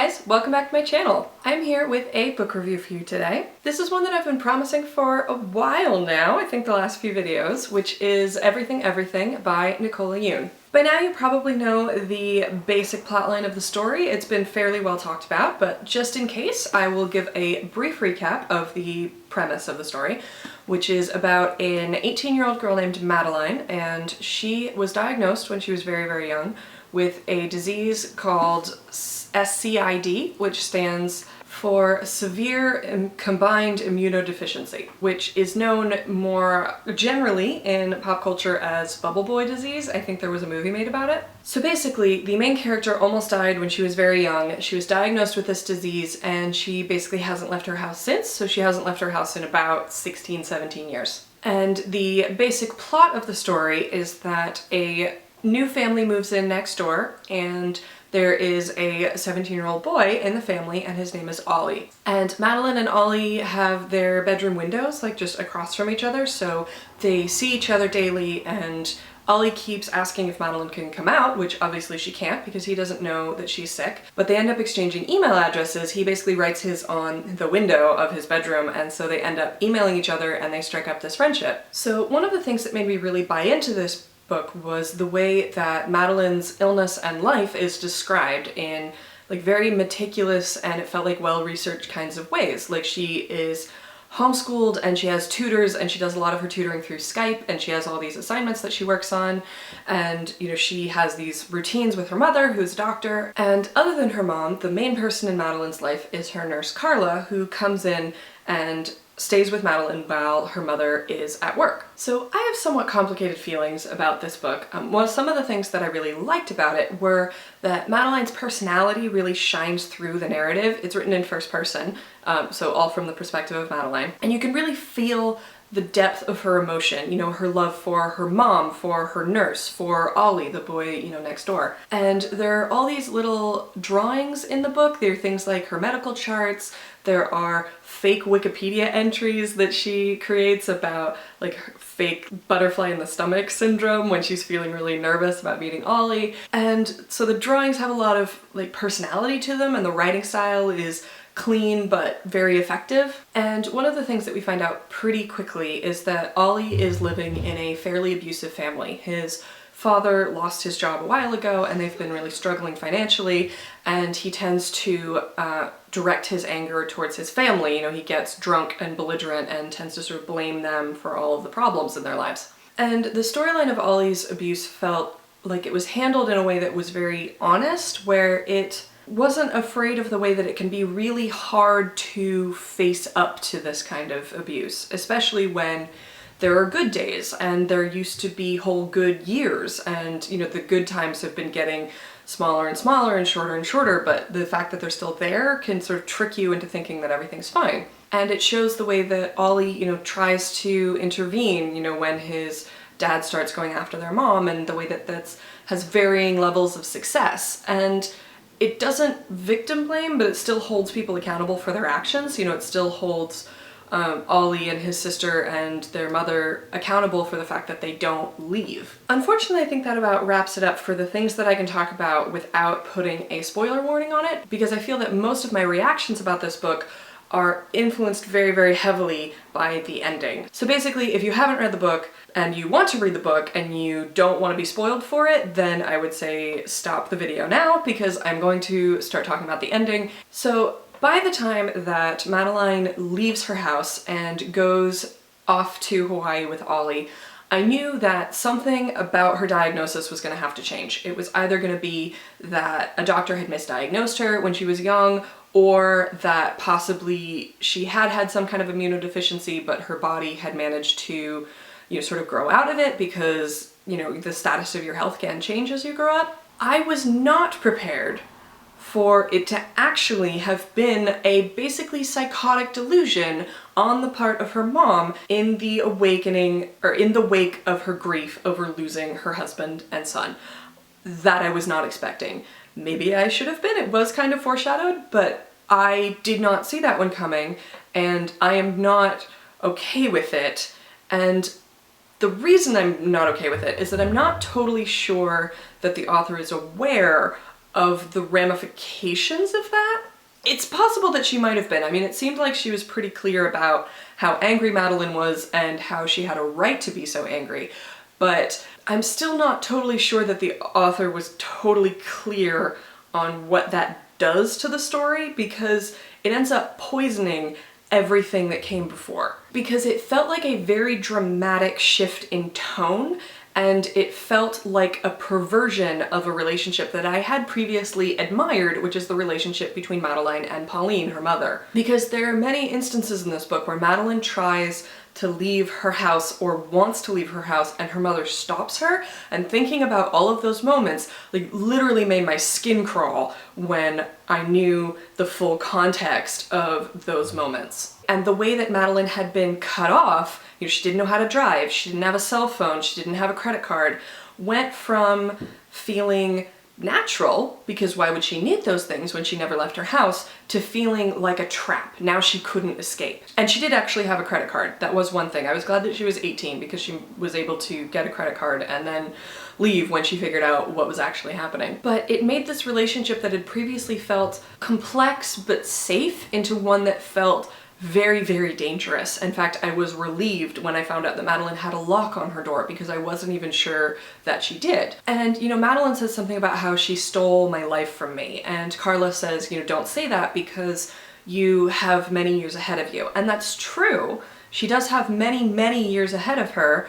guys, welcome back to my channel. I'm here with a book review for you today. This is one that I've been promising for a while now, I think the last few videos, which is Everything Everything by Nicola Yoon. By now you probably know the basic plotline of the story. It's been fairly well talked about, but just in case, I will give a brief recap of the premise of the story, which is about an 18-year-old girl named Madeline, and she was diagnosed when she was very, very young with a disease called SCID, which stands for Severe Combined Immunodeficiency, which is known more generally in pop culture as Bubble Boy disease. I think there was a movie made about it. So basically, the main character almost died when she was very young. She was diagnosed with this disease and she basically hasn't left her house since, so she hasn't left her house in about 16, 17 years. And the basic plot of the story is that a new family moves in next door, and there is a 17-year-old boy in the family, and his name is Ollie. And Madeline and Ollie have their bedroom windows like just across from each other, so they see each other daily, and Ollie keeps asking if Madeline can come out, which obviously she can't because he doesn't know that she's sick. But they end up exchanging email addresses. He basically writes his on the window of his bedroom, and so they end up emailing each other and they strike up this friendship. So one of the things that made me really buy into this book was the way that Madeline's illness and life is described in like very meticulous and it felt like well-researched kinds of ways. Like she is homeschooled and she has tutors and she does a lot of her tutoring through Skype, and she has all these assignments that she works on, and she has these routines with her mother who's a doctor. And other than her mom, the main person in Madeline's life is her nurse Carla, who comes in and stays with Madeline while her mother is at work. So I have somewhat complicated feelings about this book. Some of the things that I really liked about it were that Madeline's personality really shines through the narrative. It's written in first person, so all from the perspective of Madeline. And you can really feel the depth of her emotion, her love for her mom, for her nurse, for Ollie, the boy, next door. And there are all these little drawings in the book. There are things like her medical charts. There are fake Wikipedia entries that she creates about like fake butterfly in the stomach syndrome when she's feeling really nervous about meeting Ollie. And so the drawings have a lot of like personality to them, and the writing style is clean but very effective. And one of the things that we find out pretty quickly is that Ollie is living in a fairly abusive family. His father lost his job a while ago and they've been really struggling financially, and he tends to direct his anger towards his family. He gets drunk and belligerent and tends to sort of blame them for all of the problems in their lives. And the storyline of Ollie's abuse felt like it was handled in a way that was very honest, where it wasn't afraid of the way that it can be really hard to face up to this kind of abuse, especially when there are good days and there used to be whole good years, and the good times have been getting smaller and smaller and shorter, but the fact that they're still there can sort of trick you into thinking that everything's fine. And it shows the way that Ollie, tries to intervene, when his dad starts going after their mom, and the way that has varying levels of success. And it doesn't victim blame, but it still holds people accountable for their actions. It still holds Ollie and his sister and their mother accountable for the fact that they don't leave. Unfortunately, I think that about wraps it up for the things that I can talk about without putting a spoiler warning on it, because I feel that most of my reactions about this book are influenced very, very heavily by the ending. So basically, if you haven't read the book and you want to read the book and you don't want to be spoiled for it, then I would say stop the video now, because I'm going to start talking about the ending. So by the time that Madeline leaves her house and goes off to Hawaii with Ollie, I knew that something about her diagnosis was going to have to change. It was either going to be that a doctor had misdiagnosed her when she was young, or that possibly she had some kind of immunodeficiency, but her body had managed to, sort of grow out of it, because, the status of your health can change as you grow up. I was not prepared for it to actually have been a basically psychotic delusion on the part of her mom in the awakening, or in the wake of her grief over losing her husband and son. That I was not expecting. Maybe I should have been. It was kind of foreshadowed, but I did not see that one coming, and I am not okay with it. And the reason I'm not okay with it is that I'm not totally sure that the author is aware of the ramifications of that. It's possible that she might have been. I mean, it seemed like she was pretty clear about how angry Madeline was and how she had a right to be so angry, but I'm still not totally sure that the author was totally clear on what that does to the story, because it ends up poisoning everything that came before. Because it felt like a very dramatic shift in tone, and it felt like a perversion of a relationship that I had previously admired, which is the relationship between Madeline and Pauline, her mother. Because there are many instances in this book where Madeline tries to leave her house or wants to leave her house and her mother stops her, and thinking about all of those moments like literally made my skin crawl when I knew the full context of those moments. And the way that Madeline had been cut off, you know, she didn't know how to drive, she didn't have a cell phone, she didn't have a credit card, went from feeling natural, because why would she need those things when she never left her house, to feeling like a trap. Now she couldn't escape. And she did actually have a credit card. That was one thing. I was glad that she was 18 because she was able to get a credit card and then leave when she figured out what was actually happening. But it made this relationship that had previously felt complex but safe into one that felt very, very dangerous. In fact, I was relieved when I found out that Madeline had a lock on her door, because I wasn't even sure that she did. And, you know, Madeline says something about how she stole my life from me, and Carla says, you know, don't say that because you have many years ahead of you. And that's true. She does have many, many years ahead of her,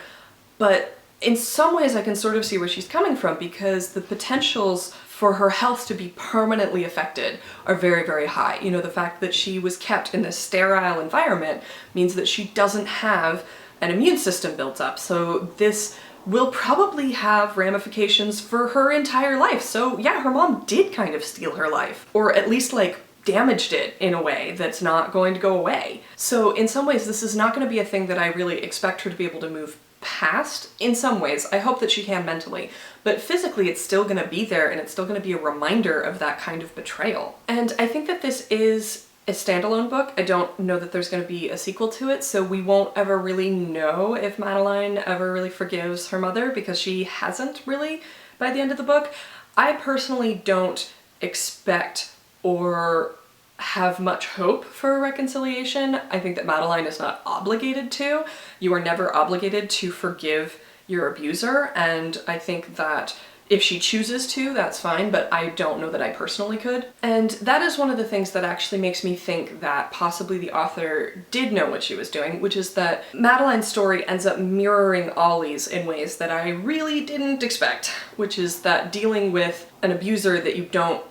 but in some ways I can sort of see where she's coming from, because the potentials for her health to be permanently affected are very, very high. You know, the fact that she was kept in this sterile environment means that she doesn't have an immune system built up. So this will probably have ramifications for her entire life. So yeah, her mom did kind of steal her life, or at least like damaged it in a way that's not going to go away. So in some ways, this is not going to be a thing that I really expect her to be able to move past. In some ways, I hope that she can mentally, but physically it's still going to be there, and it's still going to be a reminder of that kind of betrayal. And I think that this is a standalone book. I don't know that there's going to be a sequel to it, so we won't ever really know if Madeline ever really forgives her mother, because she hasn't really by the end of the book. I personally don't expect or have much hope for a reconciliation. I think that Madeline is not obligated to. You are never obligated to forgive your abuser, and I think that if she chooses to, that's fine, but I don't know that I personally could. And that is one of the things that actually makes me think that possibly the author did know what she was doing, which is that Madeline's story ends up mirroring Ollie's in ways that I really didn't expect, which is that dealing with an abuser that you don't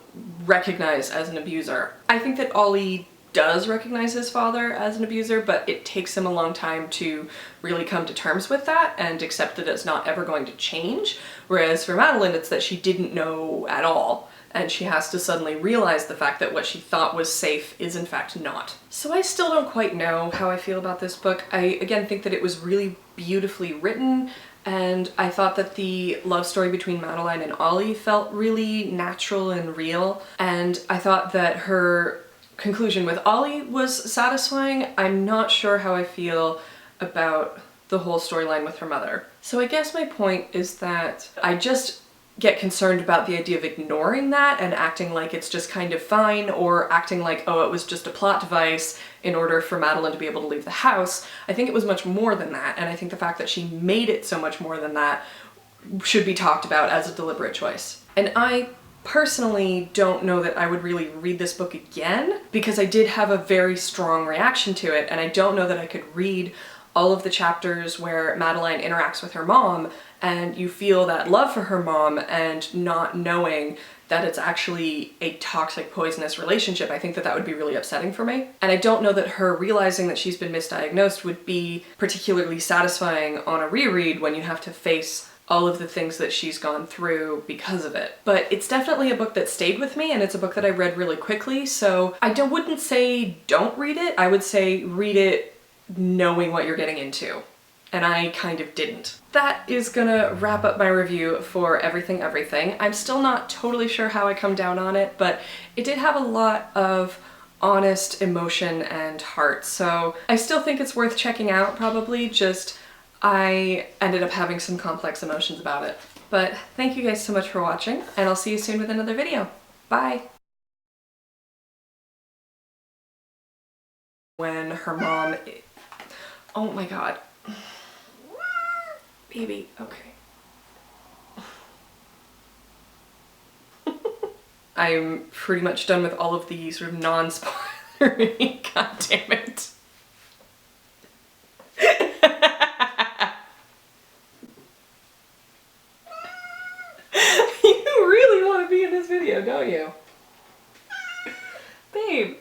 recognize as an abuser. I think that Ollie does recognize his father as an abuser, but it takes him a long time to really come to terms with that and accept that it's not ever going to change. Whereas for Madeline, it's that she didn't know at all, and she has to suddenly realize the fact that what she thought was safe is in fact not. So I still don't quite know how I feel about this book. I again think that it was really beautifully written, and I thought that the love story between Madeline and Ollie felt really natural and real, and I thought that her conclusion with Ollie was satisfying. I'm not sure how I feel about the whole storyline with her mother. So I guess my point is that I just get concerned about the idea of ignoring that and acting like it's just kind of fine, or acting like, oh, it was just a plot device in order for Madeline to be able to leave the house. I think it was much more than that, and I think the fact that she made it so much more than that should be talked about as a deliberate choice. And I personally don't know that I would really read this book again, because I did have a very strong reaction to it, and I don't know that I could read all of the chapters where Madeline interacts with her mom and you feel that love for her mom and not knowing that it's actually a toxic, poisonous relationship. I think that that would be really upsetting for me. And I don't know that her realizing that she's been misdiagnosed would be particularly satisfying on a reread when you have to face all of the things that she's gone through because of it. But it's definitely a book that stayed with me, and it's a book that I read really quickly, so I wouldn't say don't read it. I would say read it knowing what you're getting into. And I kind of didn't. That is gonna wrap up my review for Everything Everything. I'm still not totally sure how I come down on it, but it did have a lot of honest emotion and heart, so I still think it's worth checking out probably, just I ended up having some complex emotions about it. But thank you guys so much for watching, and I'll see you soon with another video. Bye. When her mom... Oh my god. Baby, okay. I'm pretty much done with all of the sort of non-spoilery. God damn it. You really want to be in this video, don't you? Babe.